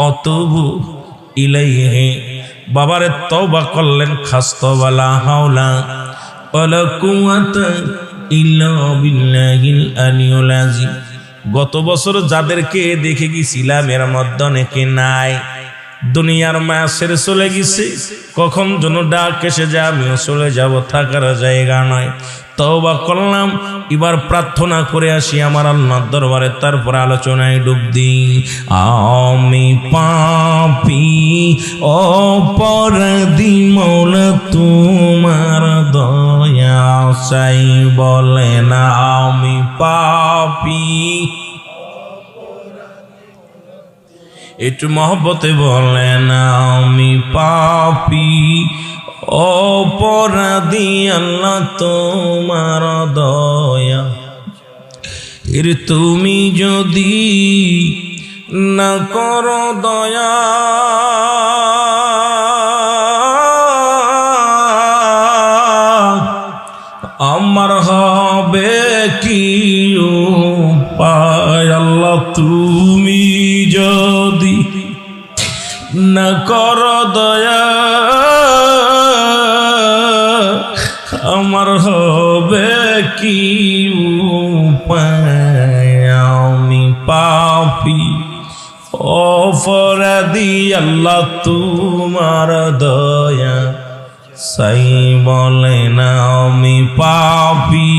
আতুবু ইলাইহি। বাবারে তওবা করলেন, খাস তওবা, লা হাওলা ওয়ালা কুওয়াতা ইল্লা বিল্লাহিল আলিয়্যিল আযীম। গত বছর যাদেরকে দেখে গেছিলাম এর মধ্যে অনেকে নাই, দুনিয়ার মায়া ছেড়ে চলে গেছে। কখন যেন ডাক এসে যায়, আমিও চলে যাব, থাকার জায়গা নয়। তওবা করলাম, এবার প্রার্থনা করে আসি আমার আল্লাহর দরবারে, তারপর আলোচনায় ডুব দিই। আমি পাপী অপরাধী, মওলা তোমার দয়া চাই। বলে না আমি পাপী, একটু মহব্বতে বলেন আমি পাপী অপরাধী, আল্লাহ তোমার দয়া। এর তুমি যদি না করো দয়া, আমার হবে কি উপায়? আল্লাহ তুমি যদি না করো দয়া, আমার হবে কি উপায়? আমি পাপী অপরাধী, আল্লাহ তোমার দয়া চাই। বলে না আমি পাপী,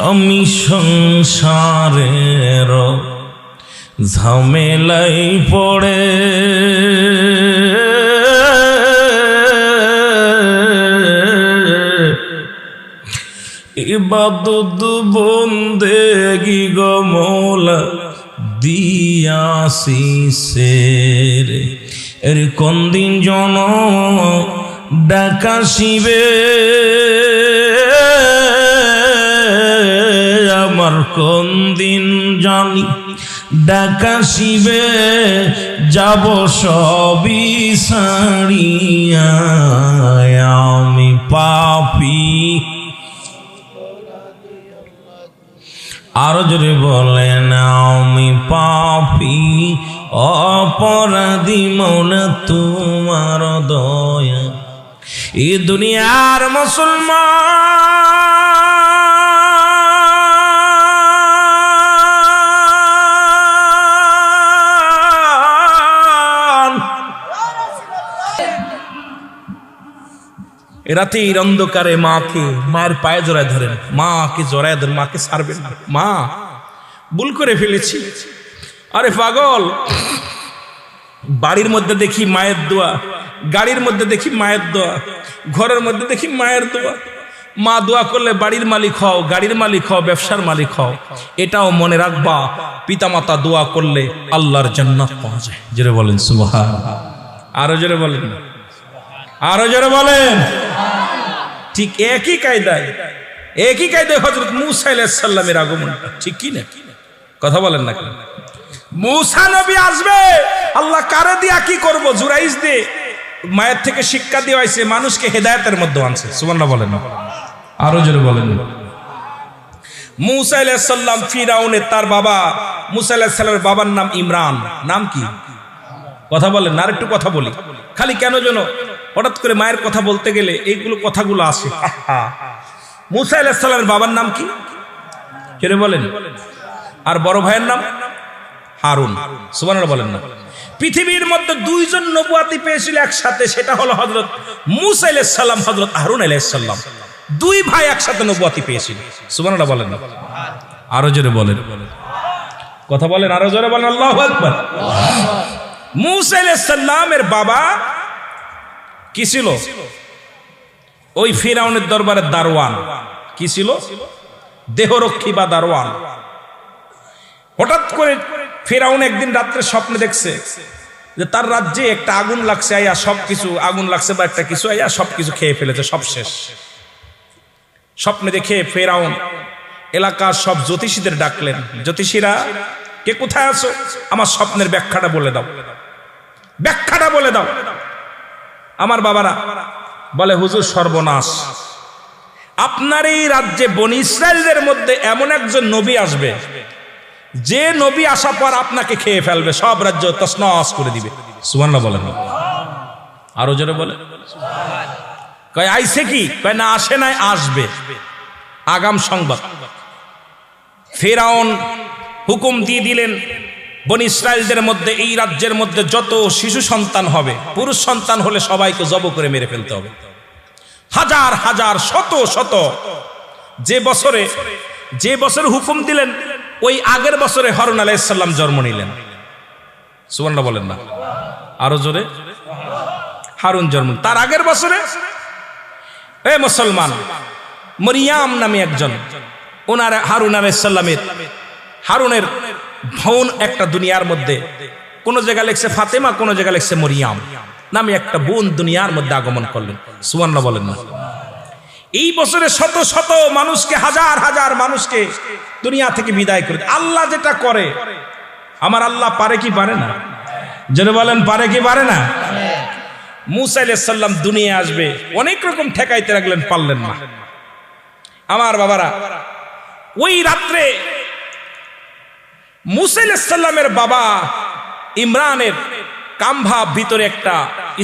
আমি সংসারের ঝামেলাই পড়ে ইবাদত বন্দেগি গো মওলা দিয়াছিস এর কোন দিন জন ডাকাশিবে আমার কোন দিন জানি ডাকাশিবে যাব সবই ছাড়িয়া আমি পাপী আরো জোরে বলেন আমি পাপী অপরাধী মনে তোমার দয়া এ দুনিয়ার মুসলমান রাতের অন্ধকারে মাকে মায়ের পায়ে জড়ায় ধরেন, মাকে জড়ায় ধরেন, মাকে ছাড়বেন না, মা ভুল করে ফেলেছি। আরে পাগল, বাড়ির মধ্যে দেখি মায়ের দোয়া, গাড়ির মধ্যে দেখি মায়ের দোয়া, ঘরের মধ্যে দেখি মায়ের দোয়া। মা দোয়া করলে বাড়ির মালিক হও, গাড়ির মালিক হও, ব্যবসার মালিক হও। এটাও মনে রাখবা, পিতামাতা দোয়া করলে আল্লাহর জান্নাত পাওয়া যায়। জোরে বলেন সুবহানাল্লাহ। আরো জোরে বলেন, আরো জোরে বলেন। ঠিক একই কায়দায় হযরত মূসা আলাইহিস সালামের আগমনটা, ঠিক কি না? কথা বলেন না কেন? মূসা নবী আসবে, আল্লাহ কারে দিয়া কি করব? জুরাইজ দে মায়ের থেকে শিক্ষা দিয়ে হইছে, মানুষকে হেদায়েতের মধ্যে আনছে। সুবহানাল্লাহ বলেন, আরো জোরে বলেন। মূসা আলাইহিস সালাম ফিরাউনের, তার বাবা মূসা আলাইহিস সালামের বাবার নাম ইমরান। নাম কি? কথা বলেন না, আর একটু কথা বলি। খালি কেন যেন হঠাৎ করে মায়ের কথা বলতে গেলে এইগুলো কথাগুলো আসে। মূসা আলাইহিস সালামের বাবার নাম কি? কেন বলেন? আর বড় ভাইয়ের নাম হারুন। সুবহানাল্লাহ বলেন না। পৃথিবীর মধ্যে দুইজন নবুয়াতি পেয়েছিল একসাথে, সেটা হলো হযরত মূসা আলাইহিস সালাম, হযরত হারুন আলাইহিস সালাম। দুই ভাই একসাথে নবুয়াতি পেয়েছিল। সুবহানাল্লাহ বলেন না, আরো জোরে বলেন। কথা বলেন, আরো জোরে বলেন। আল্লাহু আকবার। মূসা আলাইহিস সালামের বাবা কি ছিল? ওই ফিরাউনের দরবারের দারওয়ান। কি ছিল? দেহরক্ষী বা দারওয়ান। হঠাৎ করে ফিরাউন একদিন রাত্রে স্বপ্নে দেখছে যে তার রাজ্যে একটা আগুন লাগছে, আয়া সবকিছু আগুন লাগছে, বা একটা কিছু আয়া সবকিছু খেয়ে ফেলেছে, সব শেষ। স্বপ্নে দেখে ফিরাউন এলাকার সব জ্যোতিষীদের ডাকলেন, জ্যোতিষীরা কে কোথায় আছো? আমার স্বপ্নের ব্যাখ্যাটা বলে দাও, ব্যাখ্যাটা বলে দাও। আমার বাবারা বলে, হুজুর সর্বনাশ, আপনার এই রাজ্যে বনি ইসরাইলদের মধ্যে এমন একজন নবী আসবে, যে নবী আসার পর আপনাকে খেয়ে ফেলবে, সব রাজ্য তছনছ করে দিবে। সুবহানাল্লাহ বলেন, আরো জোরে বলে। কয় আইছে কি? কয় না, আসে নাই, আসবে। আগাম সংবাদ। ফিরাউন হুকুম দিয়ে দিলেন, বনি ইসরাইলদের মধ্যে, এই রাজ্যের মধ্যে যত শিশু সন্তান হবে, পুরুষ সন্তান হলে সবাইকে জব করে মেরে ফেলতে হবে। হাজার হাজার, শত শত। যে বছরে হুকুম দিলেন, ওই আগের বছরে হারুন আলাইহিস সালাম জন্ম নিলেন। সুবহানাল্লাহ বলেন না, আরো জোরে। হারুন জন্ম, তার আগের বছরে এ মুসলমান মরিয়াম নামে একজন, ওনার হারুন আলাইহিস সালামের, হারুনের বোন একটা দুনিয়ার মধ্যে, কোন জায়গায় লেখছে ফাতেমা, কোন জায়গায় লেখছে মরিয়াম নামে একটা বোন দুনিয়ার মধ্যে আগমন করলেন। সুবহানাল্লাহ বলেন না। এই বছরে শত শত মানুষকে, হাজার হাজার মানুষকে দুনিয়া থেকে বিদায় করে। আল্লাহ যেটা করে, আমার আল্লাহ পারে কি পারে না? জেনে বলেন, পারে কি পারে না? মূসা আলাইহিস সালাম দুনিয়া আসবে, অনেক রকম ঠেকাইতে লাগলেন, পারলেন না। আমার বাবারা, ওই রাত্রে মূসা আলাইহিস সালামের বাবা ইমরানের কামভাব, ভিতরে একটা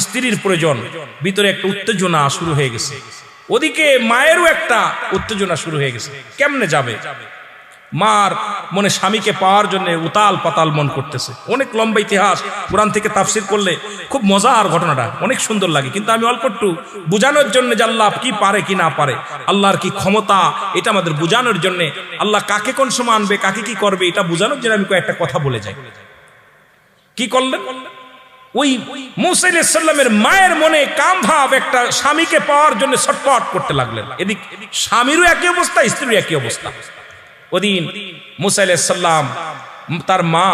স্ত্রীর প্রয়োজন, ভিতরে একটা উত্তেজনা শুরু হয়ে গেছে। ওদিকে মায়েরও একটা উত্তেজনা শুরু হয়ে গেছে। কেমনে যাবে? মার মনে স্বামীকে পাওয়ার জন্য উতাল পাতাল মন করতেছে। অনেক লম্বা ইতিহাস, কোরআন থেকে তাফসীর করলে খুব মজার ঘটনাটা, অনেক সুন্দর লাগে। কিন্তু আমি অল্প একটু বোঝানোর জন্য যে আল্লাহ কি পারে কি না পারে, আল্লাহর কি ক্ষমতা, এটা আমাদের বোঝানোর জন্য, আল্লাহ কাকে কোন সময় আনবে, কাকে কি করবে, এটা বোঝানোর জন্য আমি কয়েকটা কথা বলে যাই। কি করলেন? ওই মূসা আলাইহিস সালামের মায়ের মনে কাম ভাব, একটা স্বামীকে পাওয়ার জন্য ছটফট করতে লাগলেন। এদিক স্বামীরও একই অবস্থা, স্ত্রীরও একই অবস্থা। ওদিন মূসা আলাইহিস সালাম তার মা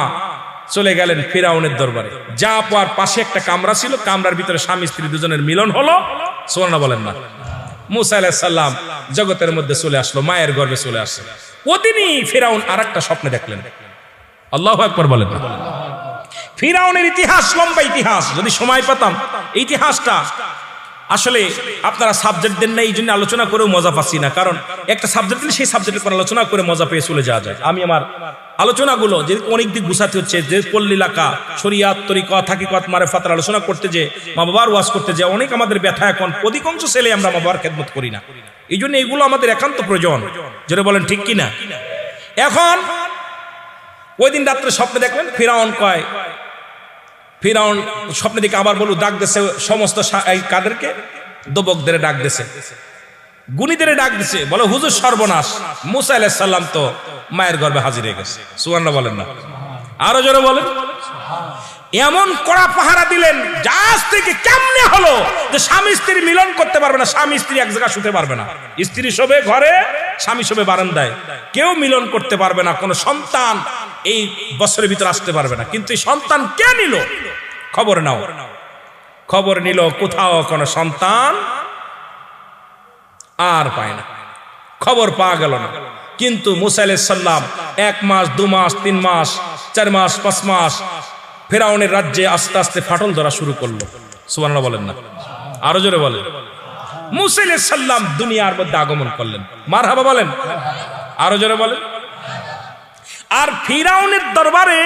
চলে গেলেন ফিরাউনের দরবারে। যা পাওয়ার পাশে একটা কামরা ছিল, কামরার ভিতরে স্বামী স্ত্রী দুজনের মিলন হলো। সুবহানাল্লাহ বলেন না। মুসা আলাইহিস সালাম জগতের মধ্যে চলে আসলো, মায়ের গর্ভে চলে আসলো। ওদিনই ফিরাউন আরেকটা স্বপ্ন দেখলেন। আল্লাহু আকবার বলেন না। ফিরাউনের ইতিহাস লম্বা ইতিহাস, যদি সময় পেতাম এই ইতিহাসটা আসলে আপনারা সাবজেক্ট দেন না, এই জন্য আলোচনা করেও মজা পাচ্ছি না। কারণ একটা সাবজেক্ট দিলে সেই সাবজেক্টের পর আলোচনা করে মজা পেয়ে চলে যাওয়া যায়। আমি আমার আলোচনাগুলো যে অনেক দিক গুছাতে হচ্ছে, যে পল্লী এলাকা শরিয়াত তরিকত হাকিকত মারিফাতের আলোচনা করতে, যে মা বাবার ওয়াজ করতে, যে অনেক আমাদের ব্যথা। এখন অধিকাংশ ছেলে আমরা মা বাবার খেদমত করি না, এই জন্য এগুলো আমাদের একান্ত প্রয়োজন। যেটা বলেন ঠিক কিনা? এখন ওই দিন রাত্রে স্বপ্নে দেখলেন ফিরাউন কয়, ফিরাউন স্বপ্নে দিকে আবার বলু ডাক দিছে সমস্ত কাদেরকে, দবকদের ডাক দিছে, গুণীদের ডাক দিছে, বলে হুজুর সর্বনাশ, মুসা আলাইহিস সালাম তো মায়ের গর্ভে হাজির হয়ে গেছে। সুবহানাল্লাহ বলেন না। আরো জোরে বলেন। এমন কড়া পাহারা দিলেন, জাহাজ থেকে কেমনে হলো যে স্বামী স্ত্রী মিলন করতে পারবে না, স্বামী স্ত্রী এক জায়গায় শুতে পারবে না, স্ত্রী শোবে ঘরে, স্বামী শোবে বারান্দায়, কেউ মিলন করতে পারবে না, কোনো সন্তান এই বছরের ভিতরে আসতে পারবে না। কিন্তু এই সন্তান কে নিল? খবর নাও। খবর নিল, কোথাও কোনো সন্তান আর পায় না, খবর পাওয়া গেল না। কিন্তু মুসা আলাইহিস সালাম 1 মাস 2 মাস 3 মাস 4 মাস 5 মাস ফিরাউনের রাজ্যে আস্তে আস্তে ফাটল ধরা শুরু করলো। সুবহানাল্লাহ বলেন না। আরো জোরে বলেন। মুসা আলাইহিস সালাম দুনিয়ার মধ্যে আগমন করলেন। মারহাবা বলেন। আরো জোরে বলেন। আর ফিরাউনের দরবারে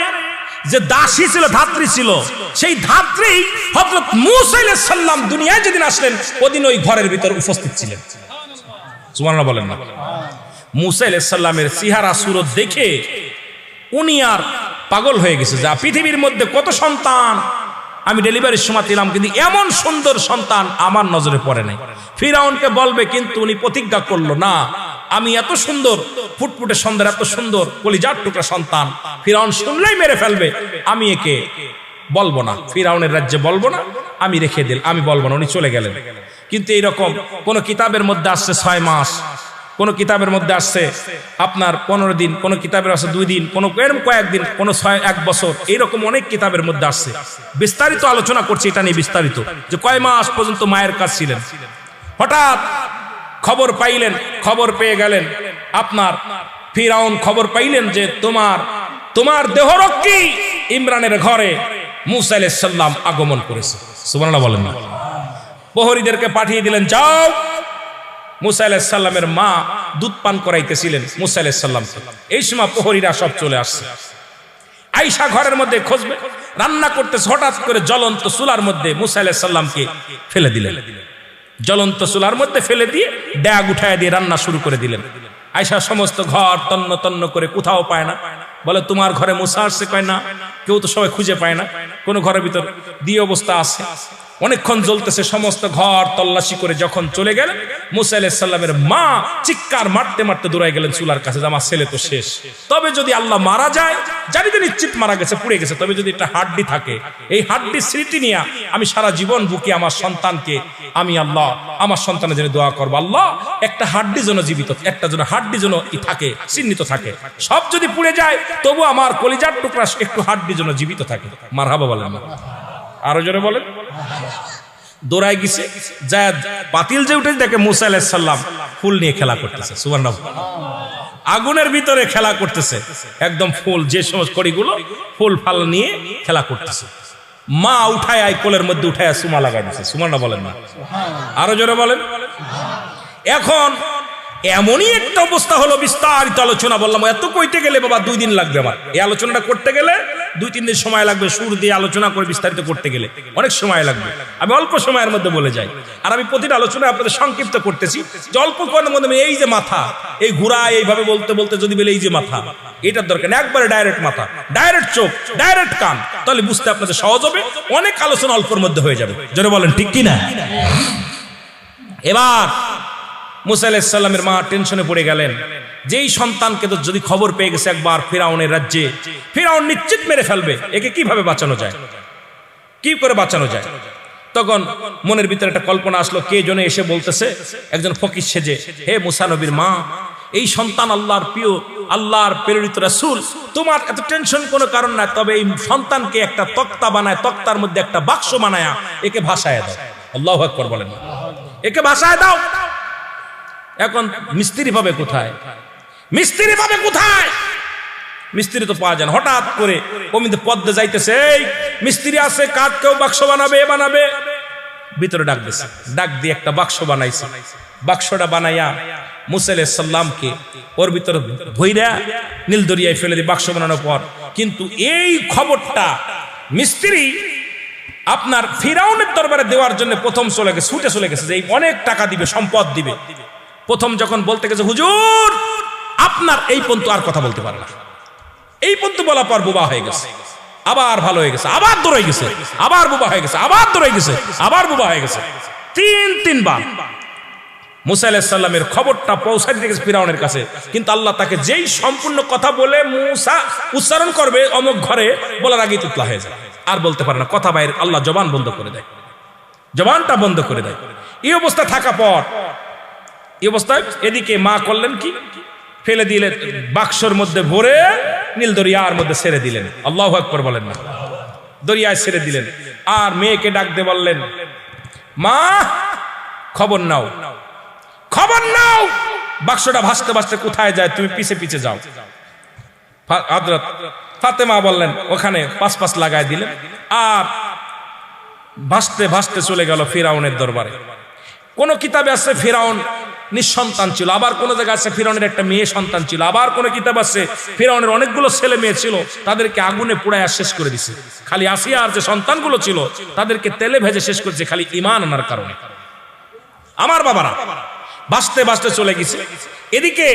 যে দাসী ছিল, ধাত্রী ছিল, সেই ধাত্রী হযরত মুসা আলাইহিস সালাম দুনিয়ায় যেদিন আসলেন ওদিন ওই ঘরের ভিতর উপস্থিত ছিলেন। সুবহানাল্লাহ বলেন না। মুসা আলাইহিস সালামের চেহারা সুরত দেখে উনি আর পাগল হয়ে গেছে, যা পৃথিবীর মধ্যে কত সন্তান আমি ডেলিভারির সময় দিলাম, কিন্তু এমন সুন্দর সন্তান আমার নজরে পড়ে নাই। ফিরাউনকে বলবে, কিন্তু উনি প্রতিজ্ঞা করলো না, আমি এত সুন্দর ফুটফুটে সুন্দর, এত সুন্দর কলিজার টুকরা সন্তান ফিরাউন শুনলেই মেরে ফেলবে, আমি একে বলবো না, ফিরাউনের রাজ্যে বলবো না, আমি রেখে দিল, আমি বলবো না। উনি চলে গেলেন। কিন্তু এইরকম কোন কিতাবের মধ্যে আসছে 6 মাস, কোন কিতাবের মধ্যে আসছে আপনার 15 দিন, কোন কিতাবের আসছে 2 দিন, কোন কয়েকদিন, কোন 1 বছর, এইরকম অনেক কিতাবের মধ্যে আসছে। বিস্তারিত আলোচনা করছি এটা নিয়ে, বিস্তারিত যে কয় মাস পর্যন্ত মায়ের কাছে ছিলেন। হঠাৎ খবর পাইলেন, খবর পেয়ে গেলেন আপনার ফিরাউন, খবর পাইলেন যে তোমার দেহরক্ষী ইমরানের ঘরে মুসা আলাইহিস সালাম আগমন করেছে। সুবহানাল্লাহ বলেন না। প্রহরীদেরকে পাঠিয়ে দিলেন, যাও। মুসা আলাইহিস সালামের মা দুধ পান করাইতেছিলেন মুসা আলাইহিস সালামকে। এই সময় প্রহরীরা সব চলে আসছে। আয়েশা ঘরের মধ্যে খুঁজবে, রান্না করতেছে, হঠাৎ করে জ্বলন্ত চুলার মধ্যে মুসা আলাইহিস সালামকে ফেলে দিলেন। জ্বলন্ত চুলার মধ্যে ফেলে দিয়ে ড্যাগ উঠায় দিয়ে রান্না শুরু করে দিলেন। আয়েশা সমস্ত ঘর তন্ন তন্ন করে কোথাও পায় না, বলে তোমার ঘরে মুসা আসছে? কয় না, কেউ তো সবাই খুঁজে পায় না, কোন ঘরের ভিতর দিয়ে অবস্থা আছে। অনেকক্ষণ জ্বলতেছে, সমস্ত ঘর তল্লাশি করে যখন চলে গেলেন, মুসা আলাইহিস সালামের মা চিৎকার মারতে মারতে দৌড়ায় গেলেন চুলার কাছে, আমার ছেলে তো শেষ। তবে যদি আল্লাহ মারা যায়, জানি তো নিশ্চিত মারা গেছে, পুড়ে গেছে, তবে যদি একটা হাড্ডি থাকে, এই হাড্ডির স্মৃতি নিয়ে আমি সারা জীবন বুকে আমার সন্তানকে, আমি আল্লাহ আমার সন্তানের জন্য দোয়া করবো, আল্লাহ একটা হাড্ডি যেন জীবিত, একটা যেন হাড্ডি যেন থাকে, চিহ্নিত থাকে। সব যদি পুড়ে যায় তবু আমার কলিজার টুকরা একটু হাড্ডি যেন জীবিত থাকে। মারহাবা বলেন না। আরো জোরে বলেন। দৌড়ায় গেছে, যা পাতিল যে উঠে দেখে মুসা আলাইহিস সালাম ফুল নিয়ে খেলা করতেছে। সুবহানাল্লাহ। আগুনের ভিতরে খেলা করতেছে, একদম ফুল, যে সমস্ত কড়িগুলো ফুল ফাল নিয়ে খেলা করতেছে। মা উঠায় কোলের মধ্যে উঠায় সুমা লাগাই দিচ্ছে। সুবহানাল্লাহ বলেন না। আরো জোরে বলেন। এখন এমনই একটা অবস্থা হলো, বিস্তারিত আলোচনা বললাম, এত কইতে গেলে বাবা 2 দিন লাগবে। আমার এই আলোচনাটা করতে গেলে 2-3 দিন সময় লাগবে, সুর দিয়ে আলোচনা করে বিস্তারিত করতে গেলে অনেক সময় লাগবে। আমি অল্প সময়ের মধ্যে বলে যাই, আর আমি প্রতিটা আলোচনা আপনাদের সংক্ষিপ্ত করতেছি, যে অল্প কয়ের মধ্যে এই যে মাথা, এই ঘোরা এইভাবে বলতে বলতে যদি বলে এই যে মাথা, এটার দরকার না, একবারে ডাইরেক্ট মাথা, ডাইরেক্ট চোখ, ডাইরেক্ট কান, তাহলে বুঝতে আপনাদের সহজ হবে, অনেক আলোচনা অল্পের মধ্যে হয়ে যাবে। জোরে বলেন ঠিক কিনা? এবার মুসা আলাইহিস সালামের মা টেনশনে পড়ে গেলেন, যেই সন্তানকে তো যদি খবর পেয়ে গেছে একবার ফিরাউনের রাজ্যে, ফিরাউন নিশ্চিত মেরে ফেলবে, একে কিভাবে বাঁচানো যায়, কি করে বাঁচানো যায়? তখন মনের ভিতরে একটা কল্পনা আসলো, কে জনে এসে বলতেছে, একজন ফকির সেজে, হে মুসা নবীর মা, এই সন্তান আল্লাহর প্রিয় আল্লাহর প্রেরিত রাসূল, তোমার এত টেনশন কোনো কারণ নাই, তবে এই সন্তানকে একটা তক্তা বানায়, তক্তার মধ্যে একটা বাক্স বানায়া একে ভাসায় দাও। আল্লাহু আকবার বলেন, একে ভাসায় দাও। এখন মিস্ত্রি পাবে কোথায়? মিস্ত্রি পাবে কোথায়? মিস্ত্রি তো পাওয়া যায় না। হঠাৎ করে কমিতে পদ্মে যাইতেছে, এই মিস্ত্রি আছে, কাঠ কেউ বাক্স বানাবে, এ বানাবে। ভিতরে ডাক দিছে, ডাক দিয়ে একটা বাক্স বানাইছে। বাক্সটা বানাইয়া মুসা আলাইহিস সালামকে ওর ভিতরে ভইরা নীল দরিয়ায় ফেলে দিয়ে বাক্স বানানোর পর, কিন্তু এই খবরটা মিস্ত্রি আপনার ফিরাউনের দরবারে দেওয়ার জন্য প্রথম চলে গেছে, ছুটে চলে গেছে যে অনেক টাকা দিবে, সম্পদ দিবে। প্রথম যখন বলতে গেছে, হুজুর আপনার এই পর্যন্ত আর কথা বলতে পারে না, এই পর্যন্ত বলার পর বোবা হয়ে গেছে, আবার ভালো হয়ে গেছে, আবার দৌড়ে গেছে, আবার বোবা হয়ে গেছে, আবার দৌড়ে গেছে, আবার বোবা হয়ে গেছে। তিনবার মুসা আলাইহিস সালামের খবরটা পৌঁছে দিতে গেছে ফিরাউনের কাছে, কিন্তু আল্লাহ তাকে যেই সম্পূর্ণ কথা বলে মুসা উচ্চারণ করবে অমুক ঘরে বলার আগেই তুতলা হয়ে যায়, আর বলতে পারে না, কথা বাইরে, আল্লাহ জবান বন্ধ করে দেয়, জবানটা বন্ধ করে দেয়। এই অবস্থা থাকা পর, এই অবস্থায় এদিকে মা করলেন কি, ফেলে দিলেন বাক্সর মধ্যে ভরে নীল দরিয়ার মধ্যে ছেড়ে দিলেন। আল্লাহু আকবার বলেন না, দরিয়ায় ছেড়ে দিলেন। আর মেয়েকে ডাক দিয়ে বললেন, মা খবর নাও, খবর নাও, বাক্সটা ভাসতে ভাসতে কোথায় যায়, তুমি পিছে পিছে যাও। হযরত ফাতেমা বললেন, ওখানে পাঁচ লাগায় দিলেন, আর ভাসতে ভাসতে চলে গেল ফিরাউনের দরবারে। কোন কিতাবে আছে ফিরাউন নিঃসন্তান ছিল, আবার কোন জায়গায় আছে ফিরাউনের একটা মেয়ে সন্তান ছিল, আবার কোন কিতাব আছে ফিরাউনের অনেকগুলো ছেলে মেয়ে ছিল, তাদেরকে আগুনে পোড়ায় শেষ করে দিছে। খালি আসিয়া আর যে সন্তানগুলো ছিল তাদেরকে তেলে ভেজে শেষ করেছে, খালি ঈমান আনার কারণে। আমার বাবারা ভাসতে ভাসতে চলে গেছে। এদিকে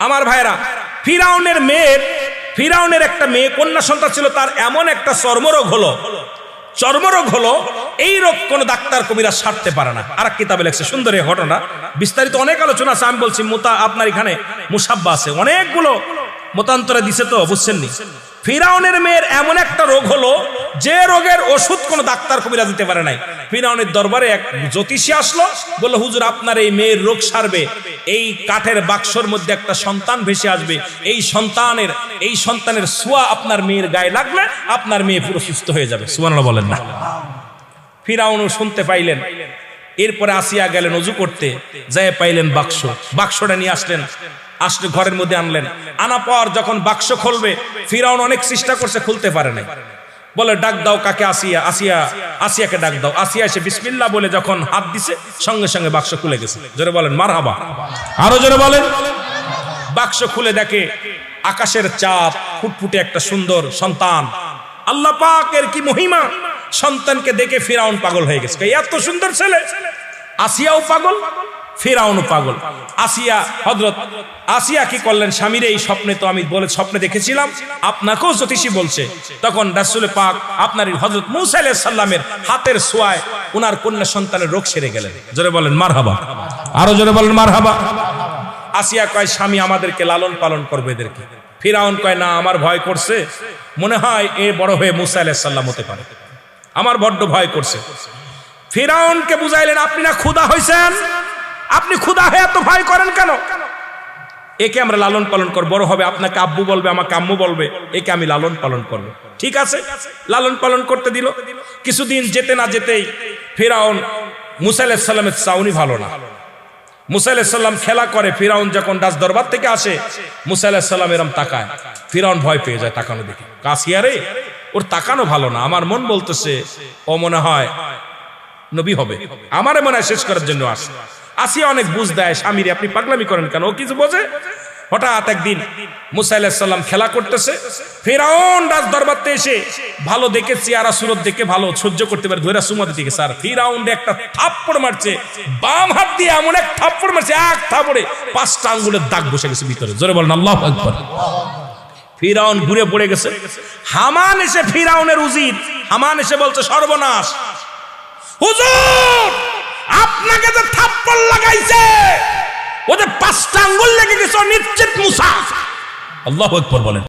আমার ভাইরা, ফিরাউনের একটা মেয়ে কন্যা সন্তান ছিল, তার এমন একটা চর্মরোগ হলো, এই রোগ কোন ডাক্তার কবিরা সারতে পারে না। আর কিতাবে লেখছে সুন্দর এই ঘটনা, বিস্তারিত অনেক আলোচনা আছে, আমি বলছি আপনার এখানে মুসাব্বা আছে, অনেকগুলো মতান্তরে দিছে, তো বুঝছেন নি। ফিরাউনের মেয়ের এমন একটা রোগ হলো, যে রোগের ওষুধ কোন ডাক্তার কবিরা দিতে পারে নাই। ফিরাউনের দরবারে এক জ্যোতিষী আসলো, বলল, হুজুর আপনার এই মেয়ের রোগ সারবে, এই কাঠের বাক্সর মধ্যে একটা সন্তান ভেসে আসবে, এই সন্তানের ছোঁয়া আপনার মেয়ের গায়ে লাগলে আপনার মেয়ে পুরো সুস্থ হয়ে যাবে। সুবহানাল্লাহ বলেন না। ফিরাউনও শুনতে পাইলেন। এরপরে আসিয়া গেলেন ওযু করতে, যায় পাইলেন বাক্সটা নিয়ে আসলে ঘরের মধ্যে আনলেন। আনা পর যখন বাক্স খুলবে, ফিরাউন অনেক চেষ্টা করছে, খুলতে পারে নাই। বলে, ডাক দাও কাকে? আসিয়াকে ডাক দাও। আসিয়া এসে বিসমিল্লাহ বলে যখন হাত দিছে, সঙ্গে সঙ্গে বাক্স খুলে গেছে। জোরে বলেন মারহাবা, আরো জোরে বলেন। বাক্স খুলে দেখে আকাশের চাঁদ ফুটফুটে একটা সুন্দর সন্তান। আল্লাহ পাকের কি মহিমা! সন্তানকে দেখে ফিরাউন পাগল হয়ে গেছে, এত সুন্দর ছেলে। আসিয়াও পাগল, ফিরাউনও পাগল। হযরত আসিয়া কি করলেন, স্বামীর এই স্বপ্নে তো আমি স্বপ্নে দেখেছিলাম, আপনাকেও জ্যোতিষী বলছে। তখন রাসূল পাক আপনার হযরত মূসা আলাইহিস সালামের হাতের ছোঁয়ায় ওনার কন্যা সন্তানের রোগ সেরে গেলেন। জোরে বলেন মারহাবা, আরো জোরে বলেন মারহাবা। আসিয়া কয়, স্বামী আমাদেরকে লালন পালন করবে এদেরকে। ফিরাউন কয়, না, আমার ভয় করছে, মনে হয় এ বড় হয়ে মূসা আলাইহিস সালাম হতে পারে, আমার বড্ড ভয় করছে। ফিরাউনকে বুঝাইলেন, আপনি না ক্ষুধা হইছেন, আপনি ক্ষুধা হয়ে এত ভয় করেন কেন? একে আমরা লালন পালন করব, বড় হবে আপনাকে আব্বু বলবে, আমাকে আম্মু বলবে, একে আমি লালন পালন করব। ঠিক আছে, লালন পালন করতে দিল। কিছুদিন যেতে না যেতেই ফিরাউন, মূসা আলাইহিস সালামের চাউনি ভালো না। মূসা আলাইহিস সালাম খেলা করে, ফিরাউন যখন রাজ দরবার থেকে আসে, মূসা আলাইহিস সালাম এরম তাকায়, ফিরাউন ভয় পেয়ে যায় তাকানো দেখে। কাসিয়া রে, ওর তাকানো ভালো না, আমার মন বলতেছে ও মনে হয় নবী হবে, আমারে মনে হয় শেষ করার জন্য আসে। আসিয়া অনেক বুঝ দেয়, স্বামীরে আপনি পাগলামি করেন কেন, ও কিছু বোঝে। হঠাৎ একদিন মূসা আলাইহিস সালাম খেলা করতেছে, ফিরাউন রাজ দরবারতে এসে ভালো দেখে, চেহারা সুরত দেখে ভালো সহ্য করতে পারে, ধৈরা সুমা দিকে স্যার ফিরাউন একটা থাপ্পড় মারছে, বাম হাত দিয়ে এমন এক থাপ্পড় মারছে, এক থাপ্পড়ে 5টা আঙ্গুলের দাগ বসে গেছে ভিতরে। জোরে বলেন আল্লাহু আকবার। ফিরাউন ঘুরে পড়ে গেছে। হামান এসে ফিরাউনের উজির, হামান এসে বলছে, সর্বনাশ, হুজুর আপনাকে যে থাপ্পড় লাগাইছে, ওদের 5টা আঙ্গুল লেগে গেছে, নিশ্চিত মুসা। আল্লাহু আকবার বলেন।